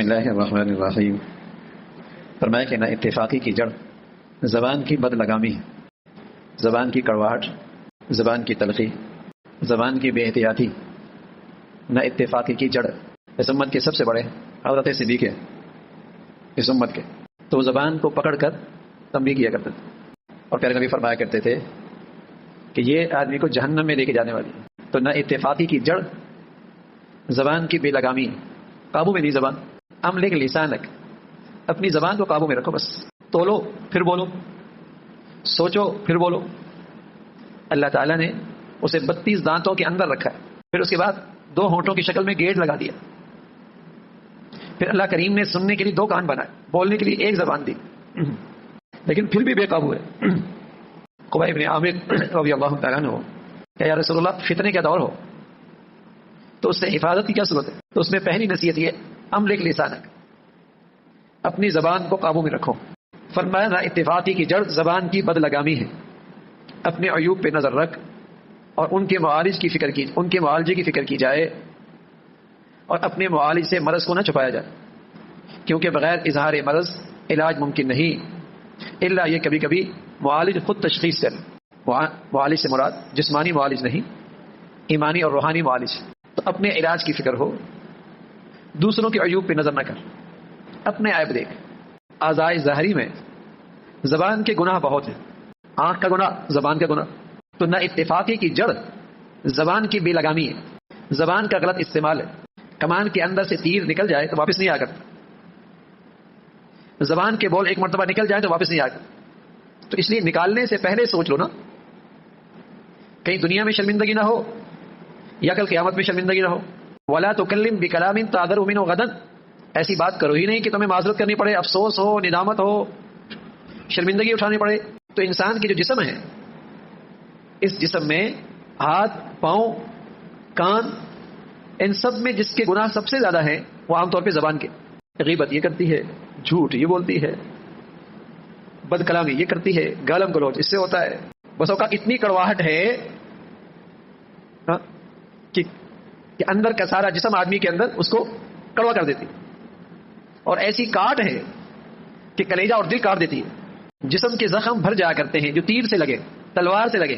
اللہ الرحمن الرحیم. فرمایا کہ نہ اتفاقی کی جڑ زبان کی بد لگامی ہے، زبان کی کڑواہٹ، زبان کی تلخی، زبان کی بے احتیاطی. نہ اتفاقی کی جڑ اس امت کے سب سے بڑے حضرت صدیق ہے اس امت کے، تو زبان کو پکڑ کر تنبیہ کیا کرتے تھے اور پیارے نبی فرمایا کرتے تھے کہ یہ آدمی کو جہنم میں لے کے جانے والی ہے. تو نہ اتفاقی کی جڑ زبان کی بے لگامی، قابو میں نہیں زبان. املک لسانک، اپنی زبان کو قابو میں رکھو، بس تولو پھر بولو، سوچو پھر بولو. اللہ تعالیٰ نے اسے 32 دانتوں کے اندر رکھا ہے، پھر اس کے بعد 2 ہونٹوں کی شکل میں گیٹ لگا دیا، پھر اللہ کریم نے سننے کے لیے 2 کان بنائے، بولنے کے لیے 1 زبان دی، لیکن پھر بھی بے قابو ہے. قبیب ابن عامر رضی اللہ تعالیٰ عنہ کہ یا رسول اللہ فتنے کا دور ہو تو اس سے حفاظت کی کیا صورت ہے؟ تو اس میں پہلی نصیحت یہ املک لسانک، اپنی زبان کو قابو میں رکھو. فرمایا نہ اتفاقی کی جڑ زبان کی بد لگامی ہے، اپنے عیوب پہ نظر رکھ اور ان کے معالج کی فکر کی، ان کے معالجے کی فکر کی جائے اور اپنے معالج سے مرض کو نہ چھپایا جائے، کیونکہ بغیر اظہار مرض علاج ممکن نہیں الا یہ کبھی کبھی معالج خود تشخیص کرے. معالج سے مراد جسمانی معالج نہیں، ایمانی اور روحانی معالج. تو اپنے علاج کی فکر ہو، دوسروں کے عیوب پہ نظر نہ کر، اپنے عیب دیکھ. اعضاء ظاہری میں زبان کے گناہ بہت ہیں، آنکھ کا گناہ، زبان کا گناہ. تو نہ اتفاقی کی جڑ زبان کی بے لگامی ہے، زبان کا غلط استعمال ہے. کمان کے اندر سے تیر نکل جائے تو واپس نہیں آ کرتا، زبان کے بول ایک مرتبہ نکل جائے تو واپس نہیں آ کرتا. تو اس لیے نکالنے سے پہلے سوچ لو نا، کہیں دنیا میں شرمندگی نہ ہو یا کل قیامت میں شرمندگی نہ ہو. ولا تکلم بکلام تعذر منه غدا، ایسی بات کرو ہی نہیں کہ تمہیں معذرت کرنی پڑے، افسوس ہو، ندامت ہو، شرمندگی اٹھانی پڑے. تو انسان کی جو جسم ہے، اس جسم میں ہاتھ، پاؤں، کان، ان سب میں جس کے گناہ سب سے زیادہ ہیں وہ عام طور پہ زبان کے. غیبت یہ کرتی ہے، جھوٹ یہ بولتی ہے، بد کلامی یہ کرتی ہے، گالم گلوچ اس سے ہوتا ہے. بس اوقات اتنی کڑواہٹ ہے کہ اندر کا سارا جسم آدمی کے اندر اس کو کڑوا کر دیتی، اور ایسی کاٹ ہے کہ کلیجہ اور دل کاٹ دیتی ہے. جسم کے زخم بھر جایا کرتے ہیں جو تیر سے لگے، تلوار سے لگے،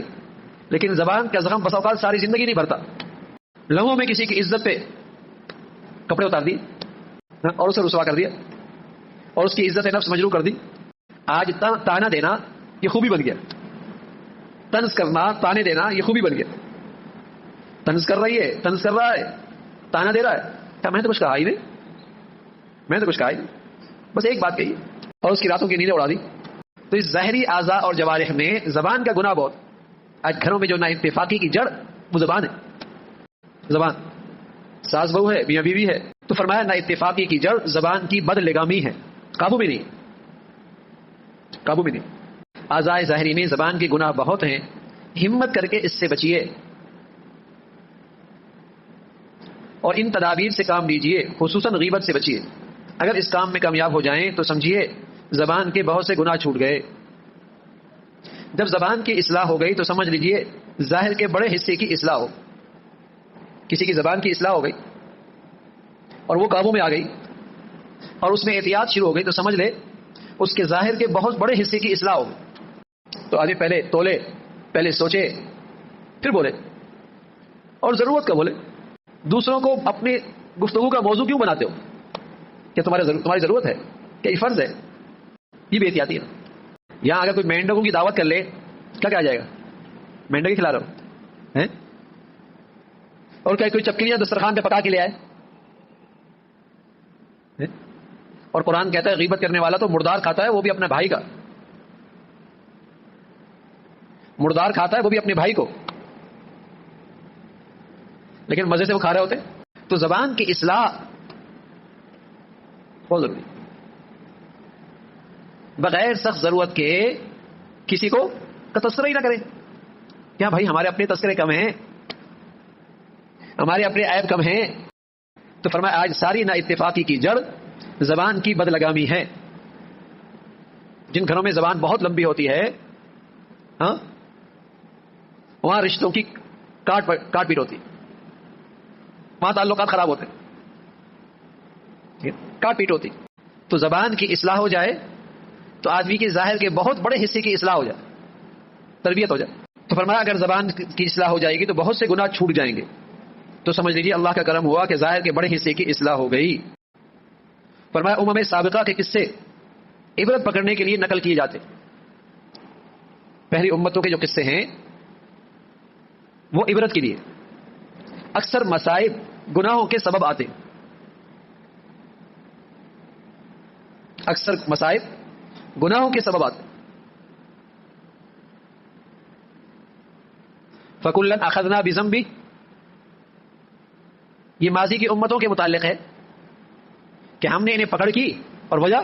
لیکن زبان کا زخم بس اوقات ساری زندگی نہیں بھرتا. لمحوں میں کسی کی عزت پہ کپڑے اتار دی اور اسے رسوا کر دیا اور اس کی عزت نفس مجروح کر دی. آج تانا دینا یہ خوبی بن گیا، طنز کرنا، تانے دینا یہ خوبی بن گیا. طنز کر رہی ہے، طنز کر رہا ہے، تانا دے رہا ہے، کیا میں نے تو کچھ کہا ہی نہیں، میں نے تو کچھ کہا ہی نہیں، بس ایک بات کہی اور اس کی راتوں کی نیندیں اڑا دی. تو اس ظاہری اعضاء اور جوارح میں زبان کا گناہ بہت. آج گھروں میں جو نا اتفاقی کی جڑ وہ زبان ہے. زبان ساس بہو ہے، میاں بیوی ہے، تو فرمایا نا اتفاقی کی جڑ زبان کی بد لگامی ہے، قابو میں نہیں، قابو میں نہیں. اعضاء ظاہری میں زبان کے گناہ بہت ہیں، ہمت کر کے اس سے بچیے اور ان تدابیر سے کام لیجئے، خصوصاً غیبت سے بچیے. اگر اس کام میں کامیاب ہو جائیں تو سمجھیے زبان کے بہت سے گناہ چھوٹ گئے. جب زبان کی اصلاح ہو گئی تو سمجھ لیجئے ظاہر کے بڑے حصے کی اصلاح ہو. کسی کی زبان کی اصلاح ہو گئی اور وہ قابو میں آ گئی اور اس میں احتیاط شروع ہو گئی تو سمجھ لے اس کے ظاہر کے بہت بڑے حصے کی اصلاح ہو گئی. تو آگے پہلے تولے، پہلے سوچے پھر بولے، اور ضرورت کا بولے. دوسروں کو اپنی گفتگو کا موضوع کیوں بناتے ہو؟ کہ تمہاری ضرورت ہے، کہ یہ فرض ہے؟ یہ بے احتیاطی ہے. یہاں اگر کوئی مینڈکوں کی دعوت کر لے کیا کہا جائے گا؟ مینڈک کھلا رہا ہو. اور کیا کوئی چپکلیاں دسترخوان پہ پکا کے لے آئے؟ اور قرآن کہتا ہے غیبت کرنے والا تو مردار کھاتا ہے، وہ بھی اپنے بھائی کا، مردار کھاتا ہے وہ بھی اپنے بھائی کو، لیکن مزے سے وہ کھا رہے ہوتے. تو زبان کی اصلاح بہت ضروری، بغیر سخت ضرورت کے کسی کو تذکرہ ہی نہ کریں. کیا بھائی ہمارے اپنے تذکرے کم ہیں، ہمارے اپنے عیب کم ہیں. تو فرمایا آج ساری نا اتفاقی کی جڑ زبان کی بد لگامی ہے. جن گھروں میں زبان بہت لمبی ہوتی ہے وہاں رشتوں کی کاٹ پیٹ ہوتی، وہاں تعلقات خراب ہوتے. کاٹ پیٹ ہوتی. تو زبان کی اصلاح ہو جائے تو آدمی کے ظاہر کے بہت بڑے حصے کی اصلاح ہو جائے, تربیت ہو جائے. تو فرمایا اگر زبان کی اصلاح ہو جائے گی تو بہت سے گناہ چھوٹ جائیں گے. تو سمجھ لیجیے اللہ کا کرم ہوا کہ ظاہر کے بڑے حصے کی اصلاح ہو گئی. فرمایا امم سابقہ کے قصے عبرت پکڑنے کے لیے نقل کیے جاتے. پہلی امتوں کے جو قصے ہیں وہ عبرت کے لیے. اکثر مصائب گناہوں کے سبب آتے, اکثر مصائب گناہوں کے سبب آتے. فَكُلًّا أَخَذْنَا بِذَنبِهِ, یہ ماضی کی امتوں کے متعلق ہے کہ ہم نے انہیں پکڑ کی, اور وجہ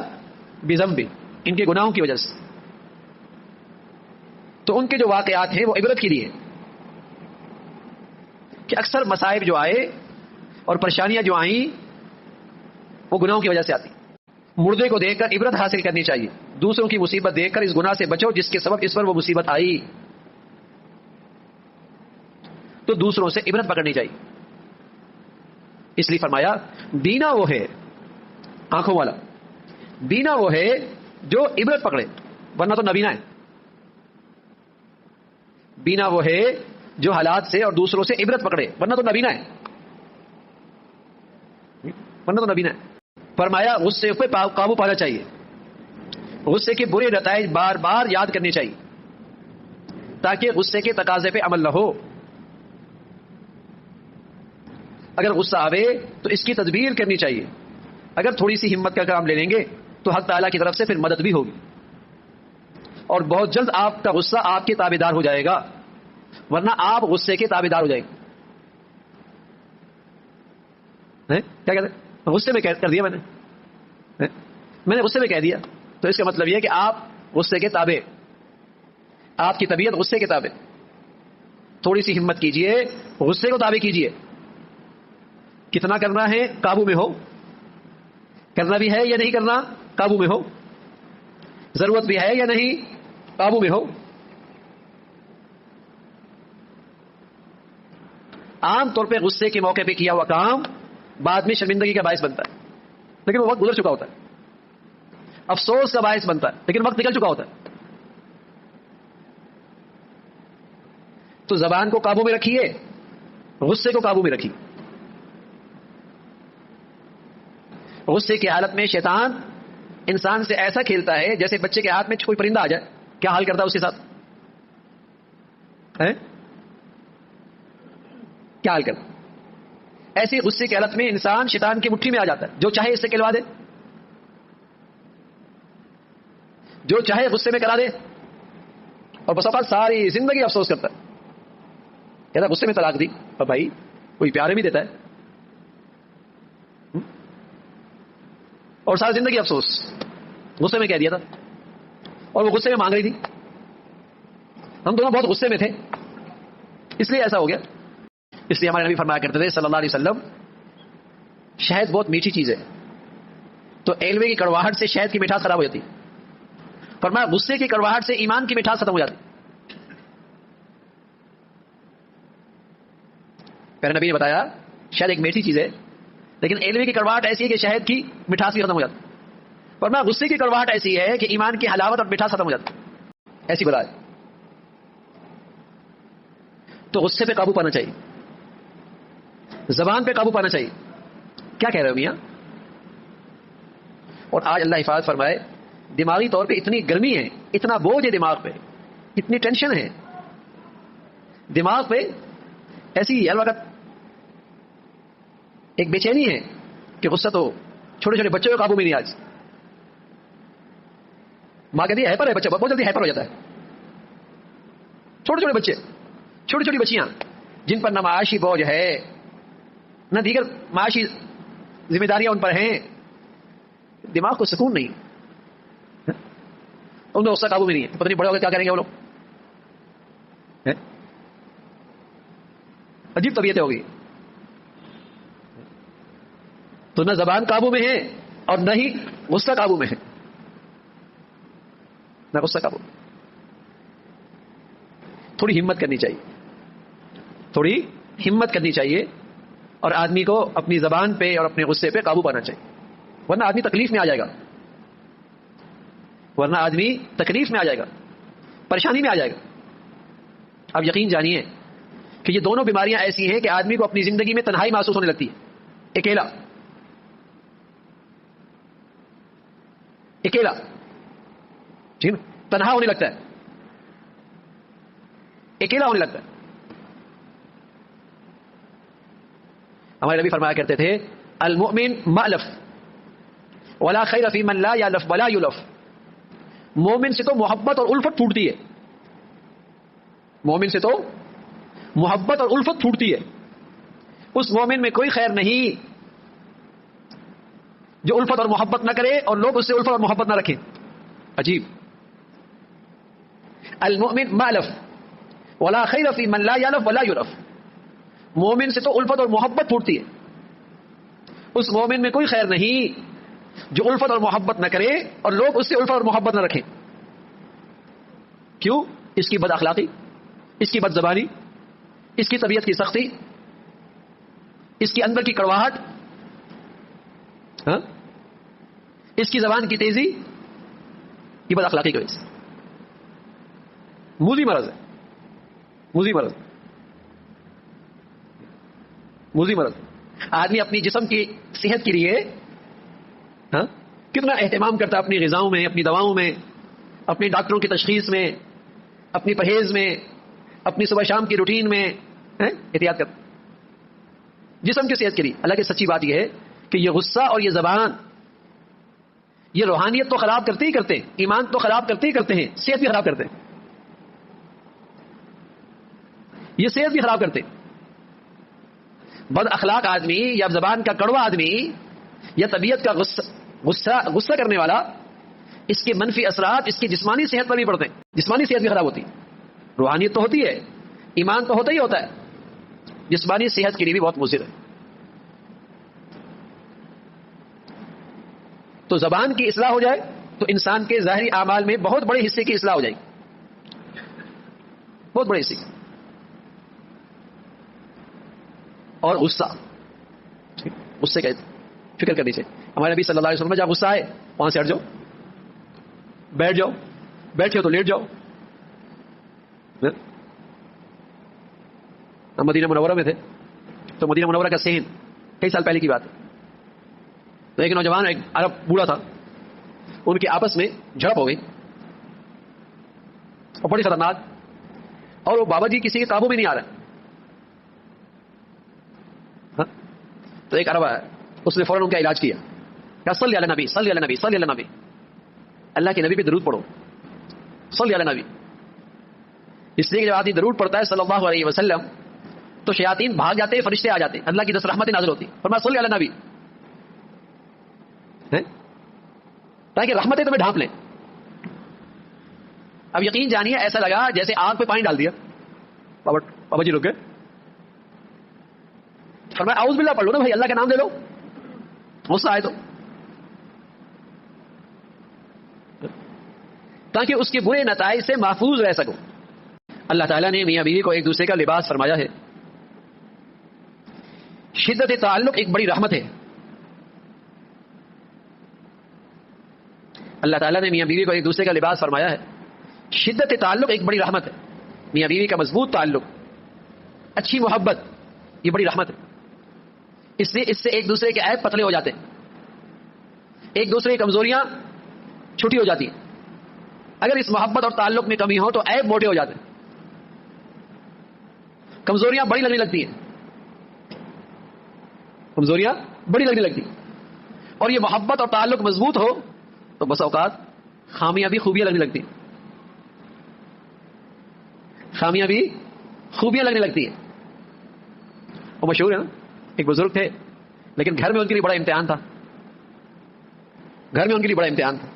بِذَنبِهِ, ان کے گناہوں کی وجہ سے. تو ان کے جو واقعات ہیں وہ عبرت کے لیے, کہ اکثر مصائب جو آئے اور پریشانیاں جو آئیں وہ گناہوں کی وجہ سے آتی. مردے کو دیکھ کر عبرت حاصل کرنی چاہیے. دوسروں کی مصیبت دیکھ کر اس گناہ سے بچو جس کے سبب اس پر وہ مصیبت آئی. تو دوسروں سے عبرت پکڑنی چاہیے. اس لیے فرمایا بینا وہ ہے, آنکھوں والا, بینا وہ ہے جو عبرت پکڑے, ورنہ تو نبینا ہے. بینا وہ ہے جو حالات سے اور دوسروں سے عبرت پکڑے, ورنہ تو نبینا ہے, ورنہ تو نبینا ہے. فرمایا غصے پہ قابو پانا چاہیے. غصے کے برے نتائج بار بار یاد کرنے چاہیے تاکہ غصے کے تقاضے پہ عمل نہ ہو. اگر غصہ آوے تو اس کی تدبیر کرنی چاہیے. اگر تھوڑی سی ہمت کا کام لے لیں گے تو حق تعالیٰ کی طرف سے پھر مدد بھی ہوگی, اور بہت جلد آپ کا غصہ آپ کے تابع دار ہو جائے گا, ورنہ آپ غصے کے تابع دار ہو جائیں گے. کیا کہتے ہیں, غصے میں کر دیا میں نے غصے میں کہہ دیا, تو اس کا مطلب یہ کہ آپ غصے کے تابع, آپ کی طبیعت غصے کے تابع. تھوڑی سی ہمت کیجئے, غصے کو تابع کیجئے. کتنا کرنا ہے قابو میں ہو, کرنا بھی ہے یا نہیں کرنا قابو میں ہو, ضرورت بھی ہے یا نہیں قابو میں ہو. عام طور پہ غصے کے موقع پہ کیا ہوا کام بعد میں شرمندگی کا باعث بنتا ہے, لیکن وہ وقت گزر چکا ہوتا ہے. افسوس کا باعث بنتا ہے, لیکن وقت نکل چکا ہوتا ہے. تو زبان کو قابو میں رکھیے, غصے کو قابو میں رکھیے. غصے کی حالت میں شیطان انسان سے ایسا کھیلتا ہے جیسے بچے کے ہاتھ میں کوئی پرندہ آ جائے, کیا حال کرتا ہے اس کے ساتھ, کیا حال کرتا. ایسی غصے کی حالت میں انسان شیطان کی مٹھی میں آ جاتا ہے, جو چاہے اس سے کھلوا دے, جو چاہے غصے میں کرا دے, اور بس اوقات ساری زندگی افسوس کرتا ہے. کہتا غصے میں طلاق دی, اور بھائی کوئی پیارے بھی دیتا ہے, اور ساری زندگی افسوس, غصے میں کہہ دیا تھا, اور وہ غصے میں مانگ رہی تھی. ہم دونوں بہت غصے میں تھے اس لیے ایسا ہو گیا. اس لیے ہمارے نبی فرمایا کرتے تھے صلی اللہ علیہ وسلم, شہد بہت میٹھی چیز ہے, تو ایلوے کی کڑواہٹ سے شہد کی مٹھاس خراب ہو جاتی. فرمایا غصے کی کڑواہٹ سے ایمان کی مٹھاس ختم ہو جاتی. پہلے نبی نے بتایا شہد ایک میٹھی چیز ہے, لیکن ایلوے کی کڑواہٹ ایسی ہے کہ شہد کی مٹھاس بھی ختم ہو جاتی. فرمایا غصے کی کڑواہٹ ایسی ہے کہ ایمان کی حلاوت اور مٹھاس ختم ہو جاتی. ایسی بلا ہے. تو غصے پہ قابو پانا چاہیے, زبان پہ قابو پانا چاہیے. کیا کہہ رہے ہو میاں؟ اور آج اللہ حفاظت فرمائے, دماغی طور پہ اتنی گرمی ہے, اتنا بوجھ ہے دماغ پہ, اتنی ٹینشن ہے دماغ پہ, ایسی ہر وقت ایک بے چینی ہے کہ غصہ تو چھوٹے چھوٹے بچوں کے قابو میں نہیں. آج ماں کہتی ہے ہیپر ہے بچہ, بہت جلدی ہیپر ہو جاتا ہے. چھوٹے چھوٹے بچے, چھوٹی چھوٹی بچیاں جن پر نہ معاشی بوجھ ہے نہ دیگر معاشی ذمہ داریاں ان پر ہیں, دماغ کو سکون نہیں, ان میں غصہ قابو میں نہیں ہے. پتہ نہیں بڑے ہو کے کیا کریں گے وہ لوگ, عجیب طبیعتیں ہوگی. تو نہ زبان قابو میں ہے اور نہ ہی غصہ قابو میں ہے, نہ غصہ قابو میں. تھوڑی ہمت کرنی چاہیے, تھوڑی ہمت کرنی چاہیے, اور آدمی کو اپنی زبان پہ اور اپنے غصے پہ قابو پانا چاہیے. ورنہ آدمی تکلیف میں آ جائے گا، ورنہ آدمی تکلیف میں آ جائے گا، پریشانی میں آ جائے گا. اب یقین جانیے کہ یہ دونوں بیماریاں ایسی ہیں کہ آدمی کو اپنی زندگی میں تنہائی محسوس ہونے لگتی ہے، اکیلا اکیلا، ٹھیک ہے، تنہا ہونے لگتا ہے، اکیلا ہونے لگتا ہے. ہمارے نبی فرمایا کرتے تھے المؤمن مألف ولا خیر فی من لا یالف ولا یلف. مومن سے تو محبت اور الفت پھوٹتی ہے، مومن سے تو محبت اور الفت پھوٹتی ہے. اس مومن میں کوئی خیر نہیں جو الفت اور محبت نہ کرے اور لوگ اس سے الفت اور محبت نہ رکھیں. عجیب. المؤمن مألف ولا خیر فی من لا یالف ولا یلف. مومن سے تو الفت اور محبت پھوٹتی ہے، اس مومن میں کوئی خیر نہیں جو الفت اور محبت نہ کرے اور لوگ اس سے الفت اور محبت نہ رکھیں. کیوں؟ اس کی بد اخلاقی، اس کی بد زبانی، اس کی طبیعت کی سختی، اس کی اندر کی کڑواہٹ، ہاں؟ اس کی زبان کی تیزی، یہ بد اخلاقی کی وجہ سے موذی مرض ہے، موذی مرض، موذی مرض. آدمی اپنی جسم کی صحت کے لیے ہاں کتنا اہتمام کرتا ہے، اپنی غذاؤں میں، اپنی دواؤں میں، اپنی ڈاکٹروں کی تشخیص میں، اپنی پرہیز میں، اپنی صبح شام کی روٹین میں احتیاط کرتا جسم کی صحت کے لیے. اللہ کی سچی بات یہ ہے کہ یہ غصہ اور یہ زبان یہ روحانیت تو خراب کرتے ہی کرتے ہیں، ایمان تو خراب کرتے ہی کرتے ہیں، صحت بھی خراب کرتے ہیں، یہ صحت بھی خراب کرتے ہیں. بد اخلاق آدمی یا زبان کا کڑوا آدمی یا طبیعت کا غصہ کرنے والا، اس کے منفی اثرات اس کی جسمانی صحت پر بھی پڑتے ہیں، جسمانی صحت بھی خراب ہوتی ہے. روحانیت تو ہوتی ہے، ایمان تو ہوتا ہی ہوتا ہے، جسمانی صحت کے لیے بھی بہت مضر ہے. تو زبان کی اصلاح ہو جائے تو انسان کے ظاہری اعمال میں بہت بڑے حصے کی اصلاح ہو جائے گی، بہت بڑے حصے کی. اور غصے کا فکر کرنی چاہیے. ہمارے نبی صلی اللہ علیہ وسلم جب غصہ آئے وہاں سے ہٹ جاؤ، بیٹھ جاؤ، بیٹھے ہو تو لیٹ جاؤ. ہم مدینہ منورہ میں تھے تو مدینہ منورہ کا سین کئی سال پہلے کی بات ہے. تو ایک نوجوان ایک عرب بوڑھا تھا، ان کی آپس میں جھڑپ ہو گئی اور بڑی خطرناک، اور وہ بابا جی کسی کے قابو میں نہیں آ رہا. تو ایک عرب ہے، اس نے فوراً ان کا علاج کیا، کہا صلی علی نبی، صلی علی نبی، صلی علی نبی، اللہ کے نبی پہ درود پڑھو، صلی علی نبی. اس لیے کہ جب آدمی درود پڑھتا ہے صلی اللہ علیہ وسلم تو شیاطین بھاگ جاتے ہیں، فرشتے آ جاتے ہیں، اللہ کی 10 رحمتیں نازل ہوتی ہیں. فرمایا صلی علی نبی، تاکہ رحمتیں تمہیں ڈھانپ لیں. اب یقین جانیے ایسا لگا جیسے آگ پہ پانی ڈال دیا. بابا جی رک گئے، فرمایا اعوذ باللہ پڑھ لو نا بھائی، اللہ کا نام لے لو، غصہ آئے تو، تاکہ اس کے برے نتائج سے محفوظ رہ سکو. اللہ تعالیٰ نے میاں بیوی کو ایک دوسرے کا لباس فرمایا ہے. شدت تعلق ایک بڑی رحمت ہے. اللہ تعالیٰ نے میاں بیوی کو ایک دوسرے کا لباس فرمایا ہے. شدت تعلق ایک بڑی رحمت ہے. میاں بیوی کا مضبوط تعلق، اچھی محبت، یہ بڑی رحمت ہے. اس لیے اس سے ایک دوسرے کے عیب پتلے ہو جاتے ہیں، ایک دوسرے کی کمزوریاں چھوٹی ہو جاتی ہیں. اگر اس محبت اور تعلق میں کمی ہو تو عیب موٹے ہو جاتے ہیں، کمزوریاں بڑی لگنے لگتی ہیں، کمزوریاں بڑی لگنے لگتی ہیں. اور یہ محبت اور تعلق مضبوط ہو تو بس اوقات خامیاں بھی خوبیاں لگنے لگتی ہیں، خامیاں بھی خوبیاں لگنے لگتی ہیں. وہ مشہور ہے نا، ایک بزرگ تھے لیکن گھر میں ان کے لیے بڑا امتحان تھا، گھر میں ان کے لیے بڑا امتحان تھا،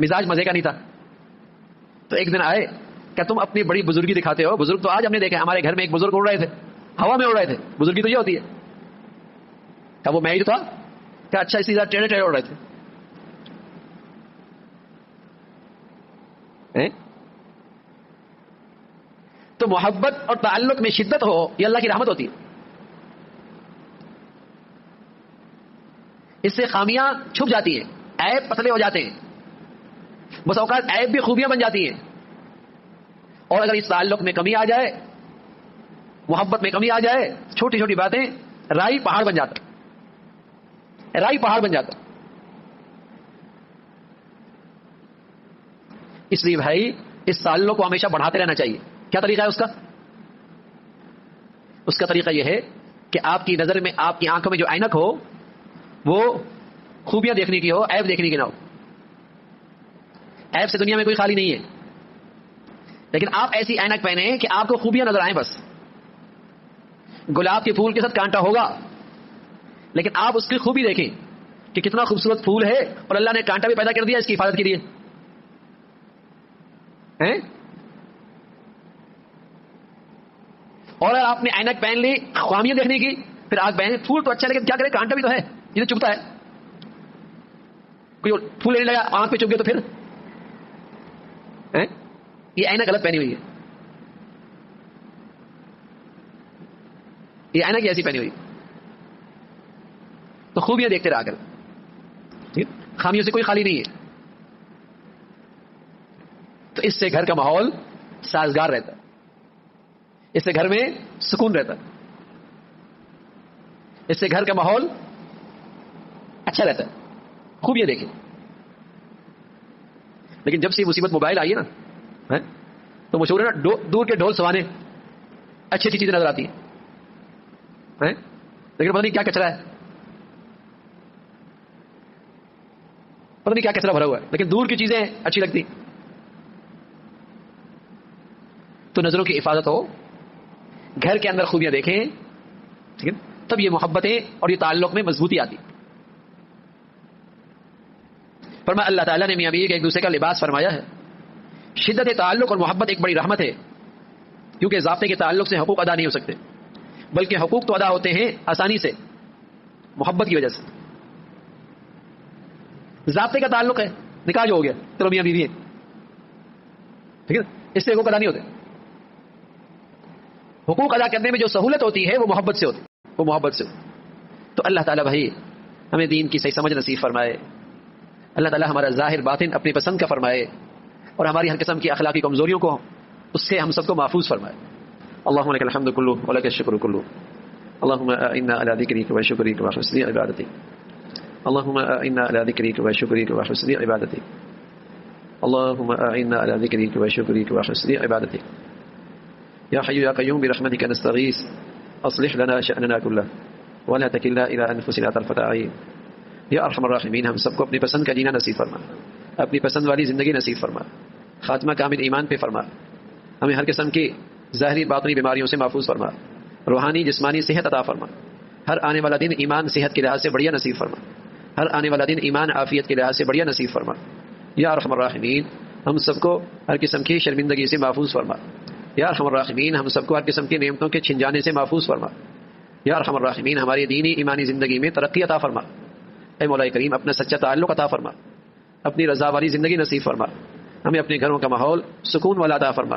مزاج مزے کا نہیں تھا. تو ایک دن آئے کہ تم اپنی بڑی بزرگی دکھاتے ہو. بزرگ تو آج ہم نے دیکھا، ہمارے گھر میں ایک بزرگ اڑ رہے تھے، ہوا میں اڑ رہے تھے. بزرگی تو یہ ہوتی ہے. کیا وہ میں ہی تھا؟ کیا اچھا اسی طرح ٹیڑھے ٹیڑھے اڑ رہے تھے. تو محبت اور تعلق میں شدت ہو، یہ اللہ کی رحمت ہوتی ہے. اس سے خامیاں چھپ جاتی ہیں، عیب پتلے ہو جاتے ہیں، بس اوقات عیب بھی خوبیاں بن جاتی ہیں. اور اگر اس تعلق میں کمی آ جائے، محبت میں کمی آ جائے، چھوٹی چھوٹی باتیں رائی پہاڑ بن جاتا، رائی پہاڑ بن جاتا. اس لیے بھائی اس تعلق کو ہمیشہ بڑھاتے رہنا چاہیے. کیا طریقہ ہے اس کا؟ اس کا طریقہ یہ ہے کہ آپ کی نظر میں، آپ کی آنکھوں میں جو عینک ہو وہ خوبیاں دیکھنے کی ہو، عیب دیکھنے کی نہ ہو. عیب سے دنیا میں کوئی خالی نہیں ہے، لیکن آپ ایسی عینک پہنے کہ آپ کو خوبیاں نظر آئیں. بس گلاب کے پھول کے ساتھ کانٹا ہوگا، لیکن آپ اس کی خوبی دیکھیں کہ کتنا خوبصورت پھول ہے اور اللہ نے کانٹا بھی پیدا کر دیا اس کی حفاظت کے لیے. اور اگر آپ نے عینک پہن لی خامیاں دیکھنے کی، پھر آنکھ پہنے، پھول تو اچھا لیکن کیا کرے، کانٹا بھی تو ہے، یہ تو چبھتا ہے. کوئی پھول لینے لگا آنکھ پہ چبھ گیا تو پھر یہ عینک غلط پہنی ہوئی ہے، یہ عینک ایسی پہنی ہوئی. تو خوبیاں دیکھتے رہا کر، خامیوں سے کوئی خالی نہیں ہے. تو اس سے گھر کا ماحول سازگار رہتا ہے، اس سے گھر میں سکون رہتا ہے، اس سے گھر کا ماحول اچھا رہتا ہے. خوبیاں دیکھیں. لیکن جب سے مصیبت موبائل آئی ہے نا، تو مشہور ہے نا، دور کے ڈھول سوانے، اچھی اچھی چیزیں نظر آتی ہیں، لیکن پتہ نہیں کیا کچرا ہے، پتہ نہیں کیا کچرا بھرا ہوا ہے، لیکن دور کی چیزیں اچھی لگتی. تو نظروں کی حفاظت ہو، گھر کے اندر خوبیاں دیکھیں، ٹھیک ہے، تب یہ محبتیں اور یہ تعلق میں مضبوطی آتی. فرمایا اللہ تعالیٰ نے میاں بیوی کے ایک دوسرے کا لباس فرمایا ہے. شدت تعلق اور محبت ایک بڑی رحمت ہے، کیونکہ ضابطے کے تعلق سے حقوق ادا نہیں ہو سکتے، بلکہ حقوق تو ادا ہوتے ہیں آسانی سے محبت کی وجہ سے. ضابطے کا تعلق ہے، نکاح جو ہو گیا چلو میاں بیوی ہے، ٹھیک ہے، اس سے حقوق ادا نہیں ہوتے. حقوق ادا کرنے میں جو سہولت ہوتی ہے وہ محبت سے ہوتی، وہ محبت سے. تو اللہ تعالیٰ بھائی ہمیں دین کی صحیح سمجھ نصیب فرمائے. اللہ تعالیٰ ہمارا ظاہر باطن اپنی پسند کا فرمائے، اور ہماری ہر قسم کی اخلاقی کمزوریوں کو اس سے ہم سب کو محفوظ فرمائے. اللهم لك الحمد كله ولك الشكر كله. اللهم اعنا على ذكرك وشكرك وحسن عبادتك. اللهم اعنا على ذكرك وشكرك وحسن عبادتك. اللهم اعنا على ذكرك وشكرك وحسن عبادتك. يا حي يا قيوم برحمتك نستغيث اصلح لنا شأننا كله ولا تكلنا الى انفسنا طرفة عين. یا ارحم الراحمین ہم سب کو اپنی پسند کا جینا نصیب فرما، اپنی پسند والی زندگی نصیب فرما، خاتمہ کامل ایمان پہ فرما. ہمیں ہر قسم کی ظاہری باطنی بیماریوں سے محفوظ فرما، روحانی جسمانی صحت عطا فرما. ہر آنے والا دن ایمان صحت کے لحاظ سے بڑھیا نصیب فرما، ہر آنے والا دن ایمان عافیت کے لحاظ سے بڑھیا نصیب فرما. یا ارحم الراحمین ہم سب کو ہر قسم کی شرمندگی سے محفوظ فرما. یا ارحم الراحمین ہم سب کو ہر قسم کی نعمتوں کے چھن جانے سے محفوظ فرما. یا ارحم الراحمین ہماری دینی ایمانی زندگی میں ترقی عطا فرما. اے مولا کریم اپنا سچا تعلق عطا فرما، اپنی رضا والی زندگی نصیب فرما. ہمیں اپنے گھروں کا ماحول سکون والا عطا فرما،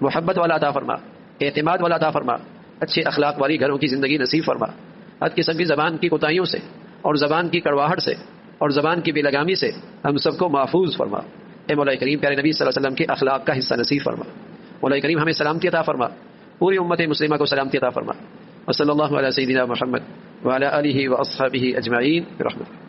محبت والا عطا فرما، اعتماد والا عطا فرما، اچھے اخلاق والی گھروں کی زندگی نصیب فرما. ہر قسم کی زبان کی کوتاہیوں سے اور زبان کی کڑواہٹ سے اور زبان کی بے لگامی سے ہم سب کو محفوظ فرما. اے مولا کریم پیارے نبی صلی اللہ علیہ وسلم کے اخلاق کا حصہ نصیب فرما. مولا کریم ہمیں سلامتی عطا فرما، پوری امت مسلمہ کو سلامتی عطا فرما. وصلی اللہ علی سیدنا محمد وعلی آلہ واصحابہ اجمعین برحمتہ.